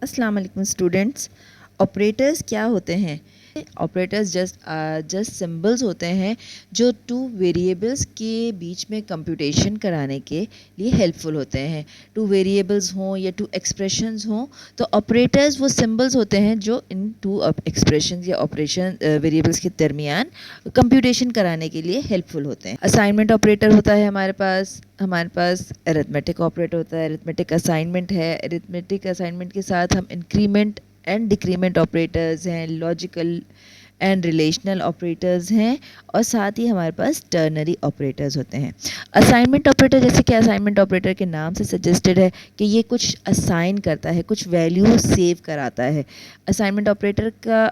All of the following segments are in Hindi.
अस्सलाम वालेकुम स्टूडेंट्स। ऑपरेटर्स क्या होते हैं? ऑपरेटर्स जस्ट सिंबल्स होते हैं जो टू वेरिएबल्स के बीच में कंप्यूटेशन कराने के लिए हेल्पफुल होते हैं। टू वेरिएबल्स हों या टू एक्सप्रेशंस हों तो ऑपरेटर्स वो सिंबल्स होते हैं जो इन टू एक्सप्रेशंस या ऑपरेशन वेरिएबल्स के दरमियान कंप्यूटेशन कराने के लिए हेल्पफुल होते हैं। असाइनमेंट ऑपरेटर होता है हमारे पास अरिथमेटिक ऑपरेटर होता है, अरिथमेटिक असाइनमेंट है। अरिथमेटिक असाइनमेंट के साथ हम इंक्रीमेंट एंड डिक्रीमेंट ऑपरेटर्स हैं, लॉजिकल एंड रिलेशनल ऑपरेटर्स हैं, और साथ ही हमारे पास टर्नरी ऑपरेटर्स होते हैं। असाइनमेंट ऑपरेटर, जैसे कि असाइनमेंट ऑपरेटर के नाम से सजेस्टेड है कि ये कुछ असाइन करता है, कुछ वैल्यू सेव कराता है। असाइनमेंट ऑपरेटर का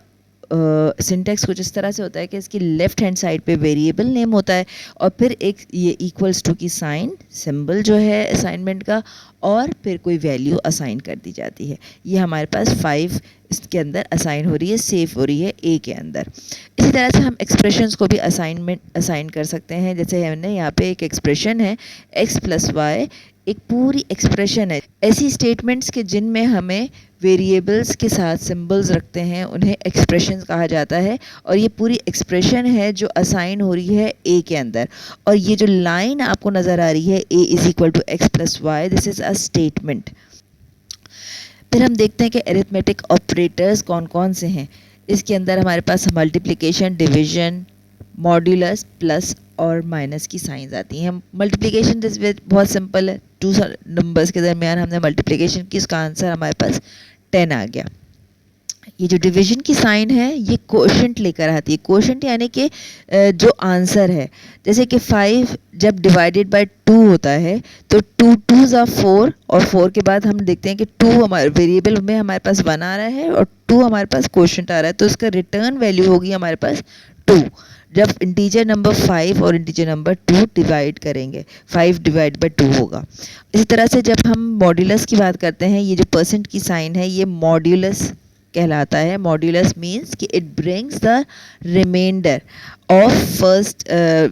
सिंटेक्स कुछ इस तरह से होता है कि इसकी लेफ्ट हैंड साइड पे वेरिएबल नेम होता है और फिर एक ये इक्वल्स टू की साइन सिंबल जो है असाइनमेंट का, और फिर कोई वैल्यू असाइन कर दी जाती है। ये हमारे पास 5 इसके अंदर असाइन हो रही है, सेव हो रही है ए के अंदर। इसी तरह से हम एक्सप्रेशंस को भी असाइन कर सकते हैं। जैसे हमने यहाँ पे एक एक्सप्रेशन है x प्लस वाई, एक पूरी एक्सप्रेशन है। ऐसी स्टेटमेंट्स के जिनमें हमें वेरिएबल्स के साथ सिंबल्स रखते हैं उन्हें एक्सप्रेशंस कहा जाता है, और ये पूरी एक्सप्रेशन है जो असाइन हो रही है ए के अंदर। और ये जो लाइन आपको नज़र आ रही है a is equal to x plus y, this is a statement. फिर हम देखते हैं कि अरिथमेटिक ऑपरेटर्स कौन कौन से हैं। इसके अंदर हमारे पास मल्टीप्लिकेशन, डिवीजन, मॉड्यूलस, प्लस और माइनस की साइंस आती हैं। मल्टीप्लिकेशन बहुत सिंपल है, टू नंबर्स के दरमियान हमने मल्टीप्लिकेशन की, उसका आंसर हमारे पास 10 आ गया। ये जो डिवीजन की साइन है ये कोशेंट लेकर आती है। कोशेंट यानी कि जो आंसर है, जैसे कि 5 जब डिवाइडेड बाय 2 होता है तो 2 2 ज़ा 4, और 4 के बाद हम देखते हैं कि 2 हमारे वेरिएबल में हमारे पास 1 आ रहा है और 2 हमारे पास कोशेंट आ रहा है, तो इसका रिटर्न वैल्यू होगी हमारे पास 2 जब इंटीजर नंबर 5 और इंटीजर नंबर 2 डिवाइड करेंगे। 5 डिवाइड बाय 2 होगा। इसी तरह से जब हम मॉड्यूलस की बात करते हैं, ये जो परसेंट की साइन है ये मॉड्यूलस कहलाता है। मॉड्यूलस मीन्स कि it brings the remainder of first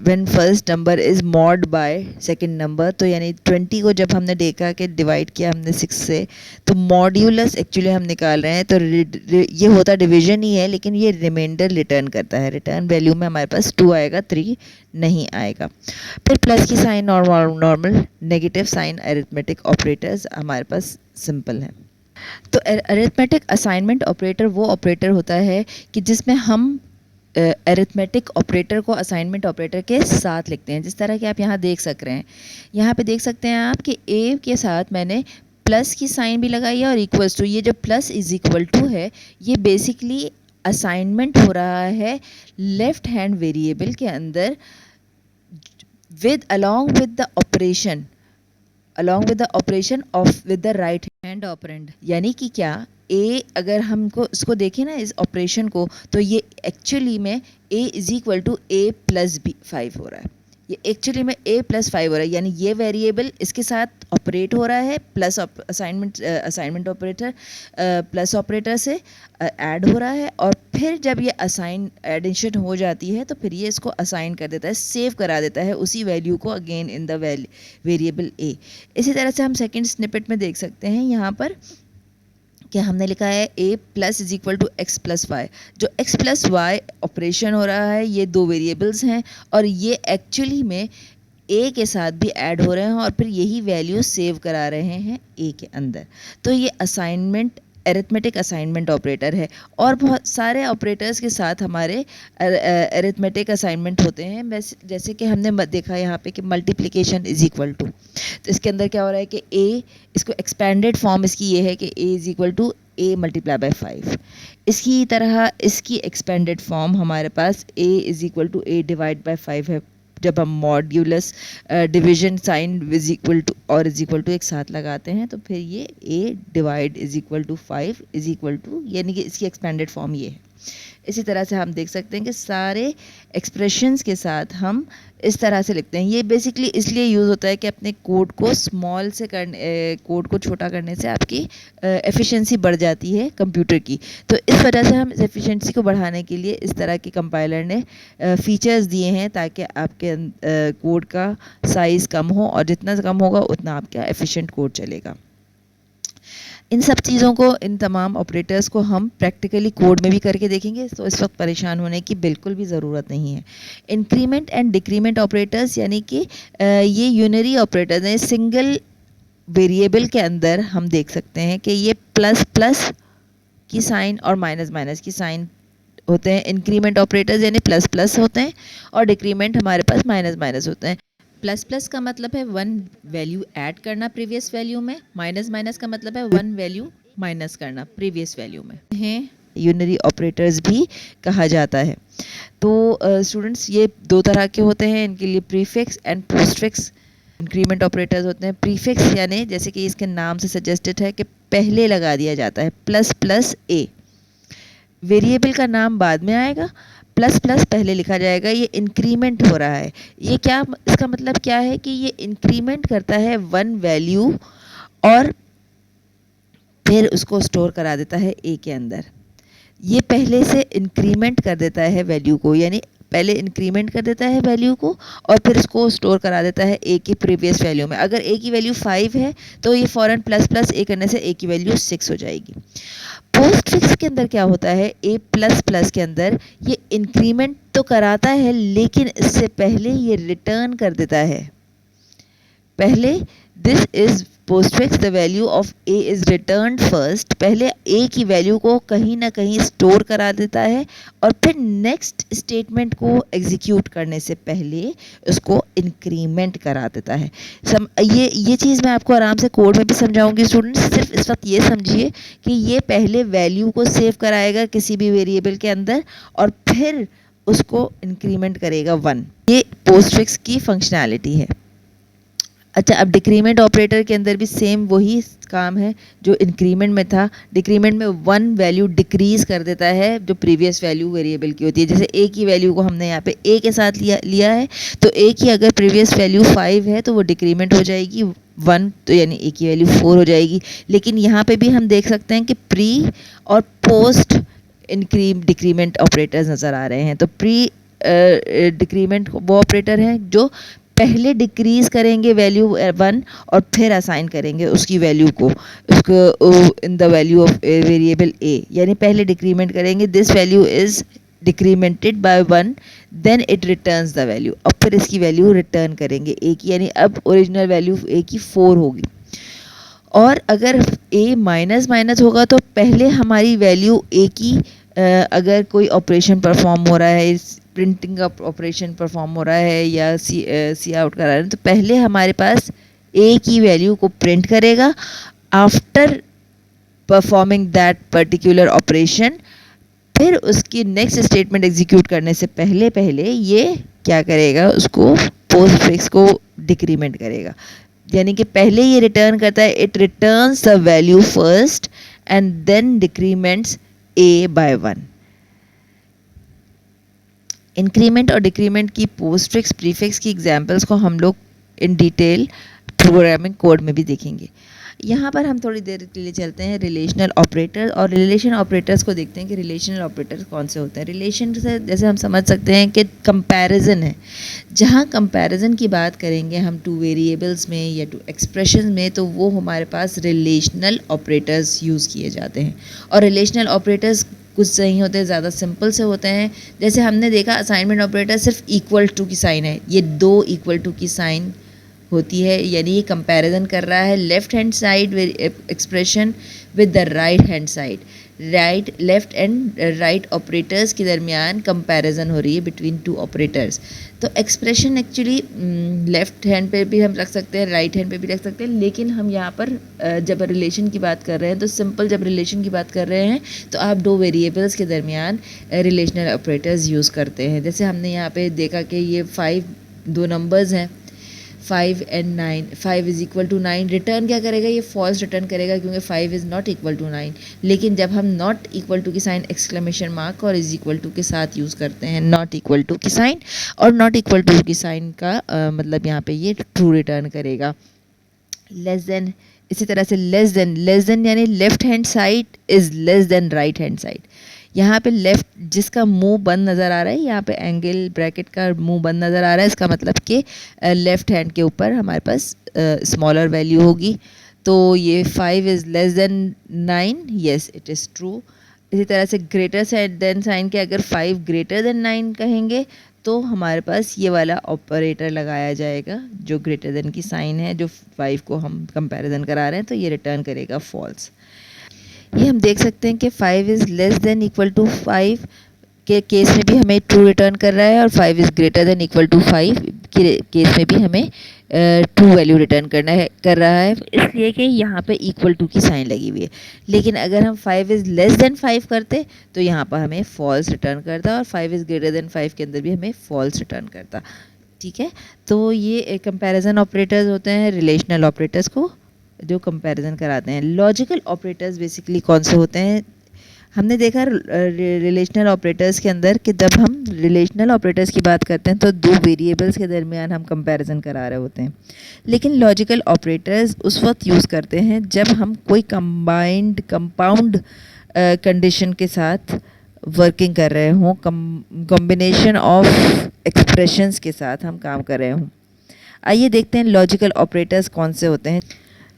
when first number is mod by second number. तो यानी 20 को जब हमने देखा कि डिवाइड किया हमने 6 से, तो मॉड्यूलस एक्चुअली हम निकाल रहे हैं, तो ये होता डिवीजन ही है, लेकिन ये रिमाइंडर रिटर्न करता है। रिटर्न वैल्यू में हमारे पास 2 आएगा, 3 नहीं आएगा। फिर प्लस की sign normal, negative sign arithmetic operators हमारे पास सिंपल हैं। तो अरिथमेटिक असाइनमेंट ऑपरेटर वो ऑपरेटर होता है कि जिसमें हम अरिथमेटिक ऑपरेटर को असाइनमेंट ऑपरेटर के साथ लिखते हैं। जिस तरह कि आप यहाँ देख सक रहे हैं, यहाँ पे देख सकते हैं आप कि ए के साथ मैंने प्लस की साइन भी लगाई है और इक्वल्स टू। ये जो प्लस इज इक्वल टू है ये बेसिकली असाइनमेंट हो रहा है लेफ्ट हैंड वेरिएबल के अंदर along with the operation of with the right hand operand। यानी कि क्या, a अगर हमको इसको देखें ना इस ऑपरेशन को, तो ये एक्चुअली में a is equal to a plus b 5 हो रहा है। ये एक्चुअली में a प्लस 5 हो रहा है, यानी ये वेरिएबल इसके साथ ऑपरेट हो रहा है plus assignment operator plus operator से ऐड हो रहा है, और फिर जब ये एडिशन हो जाती है तो फिर ये इसको असाइन कर देता है, सेव करा देता है उसी वैल्यू को again in the variable a। इसी तरह से हम सेकेंड स्निपेट में देख सकते हैं यहाँ पर कि हमने लिखा है a plus is equal to x plus y. जो x प्लस वाई ऑपरेशन हो रहा है ये 2 वेरिएबल्स हैं, और ये एक्चुअली में a के साथ भी ऐड हो रहे हैं और फिर यही वैल्यू सेव करा रहे हैं a के अंदर। तो ये अरिथमेटिक असाइनमेंट ऑपरेटर है। और बहुत सारे ऑपरेटर्स के साथ हमारे अरिथमेटिक असाइनमेंट होते हैं। वैसे जैसे कि हमने देखा यहाँ पे कि मल्टीप्लिकेशन इज इक्वल टू, तो इसके अंदर क्या हो रहा है कि a, इसको एक्सपेंडेड फॉर्म इसकी ये है कि a is equal to a multiply by 5। इसकी तरह इसकी एक्सपेंडेड फॉर्म हमारे पास a is equal to a divide by 5 है। जब हम modulus division sign is equal to और इज इक्वल टू एक साथ लगाते हैं तो फिर ये a divide is equal to 5 is equal to, यानी कि इसकी एक्सपेंडेड फॉर्म ये है। इसी तरह से हम देख सकते हैं कि सारे एक्सप्रेशंस के साथ हम इस तरह से लिखते हैं। ये बेसिकली इसलिए यूज़ होता है कि अपने कोड को स्मॉल से कोड को छोटा करने से आपकी एफिशिएंसी बढ़ जाती है कंप्यूटर की। तो इस वजह से हम इस एफिशिएंसी को बढ़ाने के लिए इस तरह के कंपाइलर ने फीचर्स दिए हैं ताकि आपके कोड का साइज़ कम हो, और जितना कम होगा उतना आपका एफिशिएंट कोड चलेगा। इन सब चीज़ों को, इन तमाम ऑपरेटर्स को हम प्रैक्टिकली कोड में भी करके देखेंगे, तो इस वक्त परेशान होने की बिल्कुल भी ज़रूरत नहीं है। इंक्रीमेंट एंड डिक्रीमेंट ऑपरेटर्स यानी कि ये यूनरी ऑपरेटर्स हैं। सिंगल वेरिएबल के अंदर हम देख सकते हैं कि ये प्लस प्लस की साइन और माइनस माइनस की साइन होते हैं। इंक्रीमेंट ऑपरेटर्स यानी प्लस प्लस होते हैं और डिक्रीमेंट हमारे पास माइनस माइनस होते हैं। प्लस प्लस का मतलब है वन वैल्यू ऐड करना प्रीवियस वैल्यू में, माइनस माइनस का मतलब है वन वैल्यू माइनस करना प्रीवियस वैल्यू में। हैं यूनरी ऑपरेटर्स भी कहा जाता है। तो स्टूडेंट्स ये दो तरह के होते हैं, इनके लिए prefix and postfix increment operators होते हैं। प्रीफिक्स यानी जैसे कि इसके नाम से सजेस्टेड है कि पहले लगा दिया जाता है, प्लस प्लस ए। वेरिएबल का नाम बाद में आएगा, प्लस प्लस पहले लिखा जाएगा। ये इंक्रीमेंट हो रहा है। ये क्या, इसका मतलब क्या है कि ये इंक्रीमेंट करता है वन वैल्यू और फिर उसको स्टोर करा देता है ए के अंदर। ये पहले से इंक्रीमेंट कर देता है वैल्यू को, यानी पहले इंक्रीमेंट कर देता है वैल्यू को और फिर उसको स्टोर करा देता है ए की प्रीवियस वैल्यू में। अगर ए की वैल्यू 5 है तो ये फ़ौरन प्लस प्लस ए करने से ए की वैल्यू 6 हो जाएगी। पोस्ट फिक्स के अंदर क्या होता है, ए प्लस प्लस के अंदर ये इंक्रीमेंट तो कराता है लेकिन इससे पहले ये रिटर्न कर देता है। पहले this is postfix, the value of A is written first. पहले ए की वैल्यू को कहीं ना कहीं स्टोर करा देता है और फिर नेक्स्ट स्टेटमेंट को एग्जीक्यूट करने से पहले उसको इंक्रीमेंट करा देता है। ये चीज़ मैं आपको आराम से कोड में भी समझाऊंगी स्टूडेंट्स। सिर्फ इस वक्त ये समझिए कि ये पहले वैल्यू को सेव कराएगा किसी भी वेरिएबल के अंदर और फिर उसको इंक्रीमेंट करेगा 1। ये पोस्टफिक्स की फंक्शनैलिटी है। अच्छा, अब डिक्रीमेंट ऑपरेटर के अंदर भी सेम वही काम है जो इंक्रीमेंट में था। डिक्रीमेंट में वन वैल्यू डिक्रीज़ कर देता है जो प्रीवियस वैल्यू वेरिएबल की होती है। जैसे ए की वैल्यू को हमने यहाँ पे ए के साथ लिया है, तो ए की अगर प्रीवियस वैल्यू 5 है तो वो डिक्रीमेंट हो जाएगी 1, तो यानी ए की वैल्यू 4 हो जाएगी। लेकिन यहाँ पे भी हम देख सकते हैं कि प्री और पोस्ट डिक्रीमेंट ऑपरेटर्स नज़र आ रहे हैं। तो प्री डिक्रीमेंट वो ऑपरेटर हैं जो पहले डिक्रीज़ करेंगे वैल्यू 1 और फिर असाइन करेंगे उसकी वैल्यू को उसको in the value of variable A, यानी पहले डिक्रीमेंट करेंगे। This value is decremented by 1 then it returns the value. अब फिर इसकी वैल्यू रिटर्न करेंगे ए की, यानी अब ओरिजिनल वैल्यू ए की 4 होगी। और अगर ए माइनस माइनस होगा तो पहले हमारी वैल्यू ए की अगर कोई ऑपरेशन परफॉर्म हो रहा है, प्रिंटिंग का ऑपरेशन परफॉर्म हो रहा है या सी आउट करा रहे हैं, तो पहले हमारे पास ए की वैल्यू को प्रिंट करेगा। After performing that particular operation, फिर उसकी नेक्स्ट स्टेटमेंट एग्जीक्यूट करने से पहले पहले ये क्या करेगा, उसको पोस्ट फिक्स को डिक्रीमेंट करेगा। यानी कि पहले ये रिटर्न करता है, it returns the value first and then decrements A by 1। Increment और डिक्रीमेंट की पोस्टफिक्स प्रीफिक्स की एग्जांपल्स को हम लोग इन डिटेल प्रोग्रामिंग कोड में भी देखेंगे। यहाँ पर हम थोड़ी देर के लिए चलते हैं रिलेशनल ऑपरेटर और रिलेशन ऑपरेटर्स को देखते हैं कि रिलेशनल ऑपरेटर्स कौन से होते हैं। रिलेशन से जैसे हम समझ सकते हैं कि कंपैरिजन है। जहाँ कंपैरिजन की बात करेंगे हम टू वेरिएबल्स में या टू एक्सप्रेशन में, तो वो हमारे पास रिलेशनल ऑपरेटर्स यूज़ किए जाते हैं। और रिलेशनल ऑपरेटर्स कुछ नहीं होते, ज़्यादा सिंपल से होते हैं। जैसे हमने देखा असाइनमेंट ऑपरेटर सिर्फ इक्वल टू की साइन है, ये 2 इक्वल टू की साइन होती है, यानी ये कंपैरिजन कर रहा है left hand side expression with the right hand side. Left and right operators के दरमियान कंपैरिजन हो रही है बिटवीन टू ऑपरेटर्स। तो एक्सप्रेशन एक्चुअली लेफ़्ट हैंड पे भी हम रख सकते हैं, राइट हैंड पे भी रख सकते हैं, लेकिन हम यहाँ पर जब रिलेशन की बात कर रहे हैं तो सिंपल जब रिलेशन की बात कर रहे हैं तो आप 2 वेरिएबल्स के दरमियान रिलेशनल ऑपरेटर्स यूज़ करते हैं। जैसे हमने यहाँ पे देखा कि ये 5 2 नंबर्स हैं, 5 and 9, 5 is equal to 9। Return क्या करेगा, ये फॉल्स रिटर्न करेगा क्योंकि 5 इज़ नॉट इक्वल टू 9। लेकिन जब हम नॉट इक्वल टू की साइन एक्सक्लेमेशन मार्क और इज़ इक्वल टू के साथ यूज़ करते हैं, नॉट इक्वल टू की साइन, और नॉट इक्वल टू की साइन का मतलब यहाँ पे ये ट्रू रिटर्न करेगा। लेस देन, इसी तरह से लेस देन यानी left hand side is less then right hand side. यहाँ पे लेफ़्ट जिसका मुंह बंद नज़र आ रहा है, यहाँ पे एंगल ब्रैकेट का मुंह बंद नज़र आ रहा है, इसका मतलब कि लेफ़्ट हैंड के ऊपर हमारे पास स्मॉलर वैल्यू होगी। तो ये 5 is less then 9, yes it is true. इसी तरह से ग्रेटर देन साइन के अगर 5 ग्रेटर देन 9 कहेंगे तो हमारे पास ये वाला ऑपरेटर लगाया जाएगा जो ग्रेटर देन की साइन है, जो 5 को हम कंपैरिजन करा रहे हैं, तो ये रिटर्न करेगा फॉल्स। ये हम देख सकते हैं कि 5 is less than equal to 5 के केस में भी हमें ट्रू रिटर्न कर रहा है, और 5 is greater than equal to 5 के केस में भी हमें ट्रू वैल्यू रिटर्न कर रहा है, इसलिए कि यहाँ पे इक्वल टू की साइन लगी हुई है। लेकिन अगर हम 5 इज़ लेस देन 5 करते तो यहाँ पर हमें फॉल्स रिटर्न करता, और 5 इज़ ग्रेटर देन 5 के अंदर भी हमें फॉल्स रिटर्न करता। ठीक है, तो ये कंपैरिजन ऑपरेटर्स होते हैं रिलेशनल ऑपरेटर्स को जो कंपैरिजन कराते हैं। लॉजिकल ऑपरेटर्स बेसिकली कौन से होते हैं? हमने देखा रिलेशनल ऑपरेटर्स के अंदर कि जब हम रिलेशनल ऑपरेटर्स की बात करते हैं तो दो वेरिएबल्स के दरमियान हम कंपैरिजन करा रहे होते हैं, लेकिन लॉजिकल ऑपरेटर्स उस वक्त यूज़ करते हैं जब हम कोई कंपाउंड कंडीशन के साथ वर्किंग कर रहे हों, कॉम्बिनेशन ऑफ एक्सप्रेशंस के साथ हम काम कर रहे हों। आइए देखते हैं लॉजिकल ऑपरेटर्स कौन से होते हैं।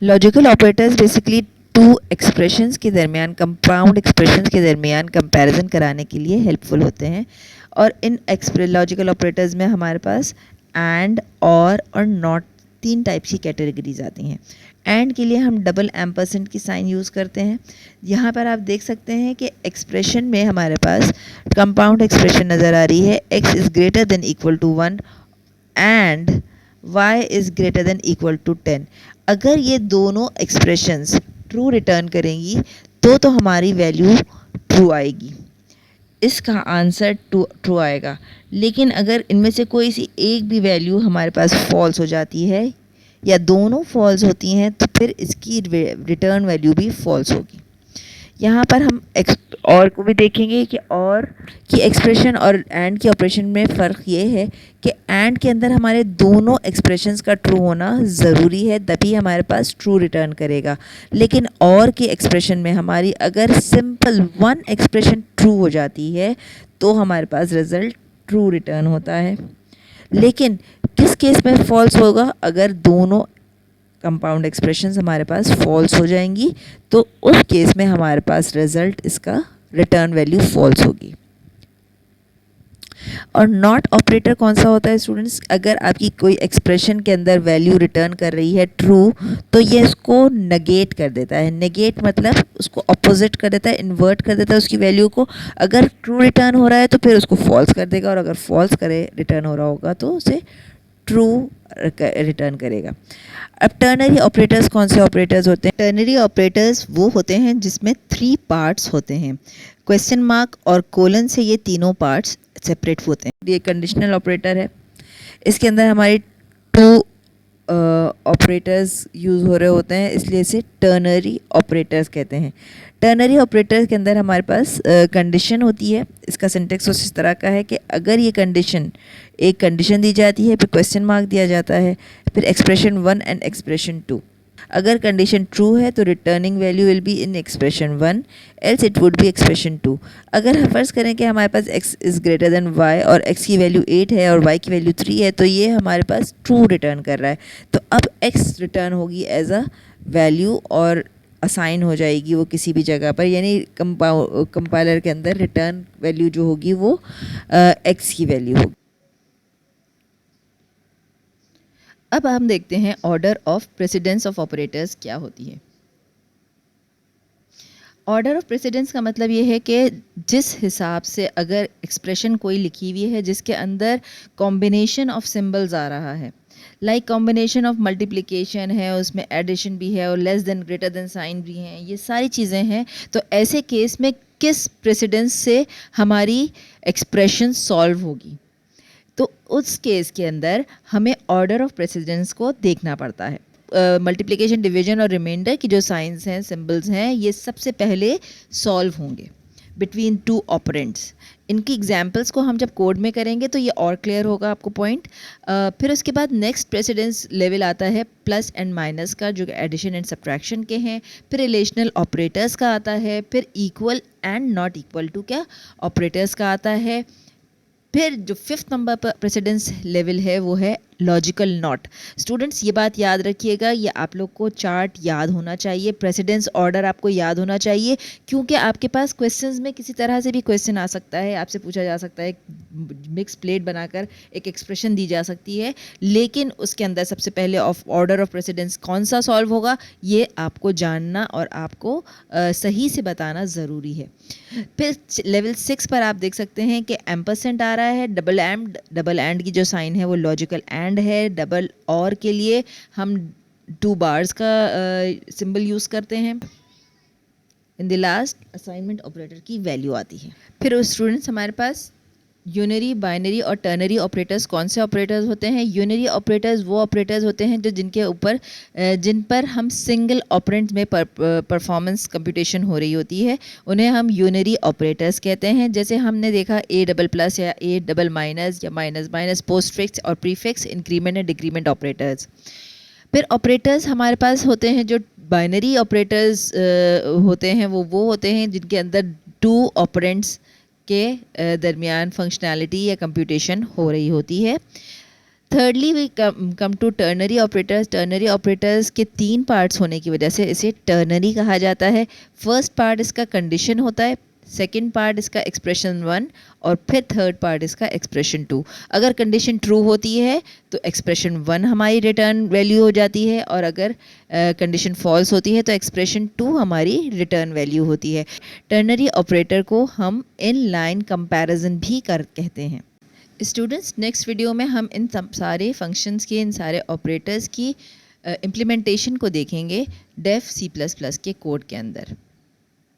Logical operators basically two expressions के दरमियान, कंपाउंड एक्सप्रेशंस के दरमियान कंपैरिजन कराने के लिए हेल्पफुल होते हैं, और इन लॉजिकल ऑपरेटर्स में हमारे पास एंड, और नॉट, 3 टाइप्स की कैटेगरीज आती हैं। एंड के लिए हम डबल एम्परसेंट की साइन यूज़ करते हैं। यहाँ पर आप देख सकते हैं कि एक्सप्रेशन में हमारे पास कंपाउंड एक्सप्रेशन नज़र आ रही है, x is greater than equal to 1 and y is greater than equal to 10। अगर ये दोनों एक्सप्रेशंस ट्रू रिटर्न करेंगी तो हमारी वैल्यू ट्रू आएगी, इसका आंसर ट्रू आएगा। लेकिन अगर इनमें से कोई सी एक भी वैल्यू हमारे पास फॉल्स हो जाती है या दोनों फॉल्स होती हैं तो फिर इसकी रिटर्न वैल्यू भी फॉल्स होगी। यहाँ पर हम और को भी देखेंगे कि और की एक्सप्रेशन और एंड की ऑपरेशन में फ़र्क ये है कि एंड के अंदर हमारे दोनों एक्सप्रेशंस का ट्रू होना ज़रूरी है, तभी हमारे पास ट्रू रिटर्न करेगा। लेकिन और के एक्सप्रेशन में हमारी अगर सिंपल वन एक्सप्रेशन ट्रू हो जाती है तो हमारे पास रिज़ल्ट ट्रू रिटर्न होता है। लेकिन किस केस में फॉल्स होगा? अगर दोनों कंपाउंड एक्सप्रेशंस हमारे पास फॉल्स हो जाएंगी तो उस केस में हमारे पास रिजल्ट, इसका रिटर्न वैल्यू फॉल्स होगी। और नॉट ऑपरेटर कौन सा होता है स्टूडेंट्स? अगर आपकी कोई एक्सप्रेशन के अंदर वैल्यू रिटर्न कर रही है ट्रू, तो ये इसको नेगेट कर देता है। नेगेट मतलब उसको अपोजिट कर देता है, इन्वर्ट कर देता है उसकी वैल्यू को। अगर ट्रू रिटर्न हो रहा है तो फिर उसको फॉल्स कर देगा, और अगर फॉल्स करे रिटर्न हो रहा होगा तो उसे ट्रू रिटर्न करेगा। अब टर्नरी ऑपरेटर्स कौन से ऑपरेटर्स होते हैं? टर्नरी ऑपरेटर्स वो होते हैं जिसमें 3 पार्ट्स होते हैं। क्वेश्चन मार्क और कोलन से ये तीनों पार्ट्स सेपरेट होते हैं। ये कंडीशनल ऑपरेटर है, इसके अंदर हमारी 2 ऑपरेटर्स यूज़ हो रहे होते हैं, इसलिए इसे टर्नरी ऑपरेटर्स कहते हैं। टर्नरी ऑपरेटर्स के अंदर हमारे पास कंडीशन होती है। इसका सिंटेक्स उस तरह का है कि अगर ये कंडीशन, एक कंडीशन दी जाती है, फिर क्वेश्चन मार्क दिया जाता है, फिर एक्सप्रेशन 1 एंड एक्सप्रेशन 2। अगर कंडीशन ट्रू है तो returning value will be in expression 1, else it would be expression 2। अगर फर्ज करें कि हमारे पास x is greater then y और x की वैल्यू 8 है और y की वैल्यू 3 है, तो ये हमारे पास ट्रू रिटर्न कर रहा है। तो अब x रिटर्न होगी एज अ वैल्यू और असाइन हो जाएगी वो किसी भी जगह पर, यानी कंपाइलर के अंदर रिटर्न वैल्यू जो होगी वो x की वैल्यू होगी। अब हम देखते हैं order of precedence of operators क्या होती है। ऑर्डर ऑफ प्रेसिडेंस का मतलब ये है कि जिस हिसाब से अगर एक्सप्रेशन कोई लिखी हुई है जिसके अंदर कॉम्बिनेशन ऑफ सिंबल्स आ रहा है, लाइक कॉम्बिनेशन ऑफ मल्टीप्लिकेशन है, उसमें एडिशन भी है और less than greater than sign भी हैं, ये सारी चीज़ें हैं, तो ऐसे केस में किस प्रेसिडेंस से हमारी एक्सप्रेशन सॉल्व होगी, तो उस केस के अंदर हमें ऑर्डर ऑफ प्रेसिडेंस को देखना पड़ता है। मल्टीप्लिकेशन, डिवीजन और रिमाइंडर की जो साइंस हैं, सिंबल्स हैं, ये सबसे पहले सॉल्व होंगे बिटवीन 2 ऑपरेंड्स। इनकी एग्जांपल्स को हम जब कोड में करेंगे तो ये और क्लियर होगा आपको पॉइंट। फिर उसके बाद नेक्स्ट प्रेसिडेंस लेवल आता है प्लस एंड माइनस का, जो एडिशन एंड सब्ट्रैक्शन के हैं। फिर रिलेशनल ऑपरेटर्स का आता है, फिर equal and not equal to क्या ऑपरेटर्स का आता है। फिर जो 5th नंबर पर प्रेसिडेंस लेवल है वो है लॉजिकल नॉट। स्टूडेंट्स ये बात याद रखिएगा, ये आप लोग को चार्ट याद होना चाहिए, प्रेसिडेंस ऑर्डर आपको याद होना चाहिए, क्योंकि आपके पास क्वेश्चंस में किसी तरह से भी क्वेश्चन आ सकता है, आपसे पूछा जा सकता है, मिक्स प्लेट बनाकर एक एक्सप्रेशन दी जा सकती है, लेकिन उसके अंदर सबसे पहले ऑर्डर ऑफ प्रेसिडेंस कौन सा सॉल्व होगा ये आपको जानना और आपको सही से बताना ज़रूरी है। फिर लेवल 6 पर आप देख सकते हैं कि एम्परसेंट आ रहा है, डबल एंड की जो साइन है वो लॉजिकल एंड है। डबल और के लिए हम 2 बार्स का सिंबल यूज़ करते हैं। In the last assignment operator की वैल्यू आती है। फिर स्टूडेंट्स हमारे पास यूनरी, बाइनरी और टर्नरी ऑपरेटर्स कौन से ऑपरेटर्स होते हैं? यूनरी ऑपरेटर्स वो ऑपरेटर्स होते हैं जो जिन पर हम सिंगल ऑपरेंट में परफॉर्मेंस कंप्यूटेशन हो रही होती है, उन्हें हम यूनरी ऑपरेटर्स कहते हैं। जैसे हमने देखा ए डबल प्लस या ए डबल माइनस या माइनस माइनस, पोस्टफिक्स और prefix, increment and decrement operators. फिर ऑपरेटर्स हमारे पास होते हैं जो बाइनरी ऑपरेटर्स होते हैं, वो होते हैं जिनके अंदर 2 ऑपरेंट्स के दरमियान फंक्शनैलिटी या कंप्यूटेशन हो रही होती है। Thirdly we come to ternary operators. Ternary operators के 3 पार्ट्स होने की वजह से इसे टर्नरी कहा जाता है। फर्स्ट पार्ट इसका कंडीशन होता है, सेकेंड पार्ट इसका एक्सप्रेशन 1 और फिर थर्ड पार्ट इसका एक्सप्रेशन 2। अगर कंडीशन ट्रू होती है तो एक्सप्रेशन 1 हमारी रिटर्न वैल्यू हो जाती है, और अगर कंडीशन फॉल्स होती है तो एक्सप्रेशन 2 हमारी रिटर्न वैल्यू होती है। टर्नरी ऑपरेटर को हम इन लाइन कंपैरिजन भी कहते हैं। स्टूडेंट्स नेक्स्ट वीडियो में हम इन सारे फंक्शंस के, इन सारे ऑपरेटर्स की इम्प्लीमेंटेशन को देखेंगे डेफ C++ के कोड के अंदर।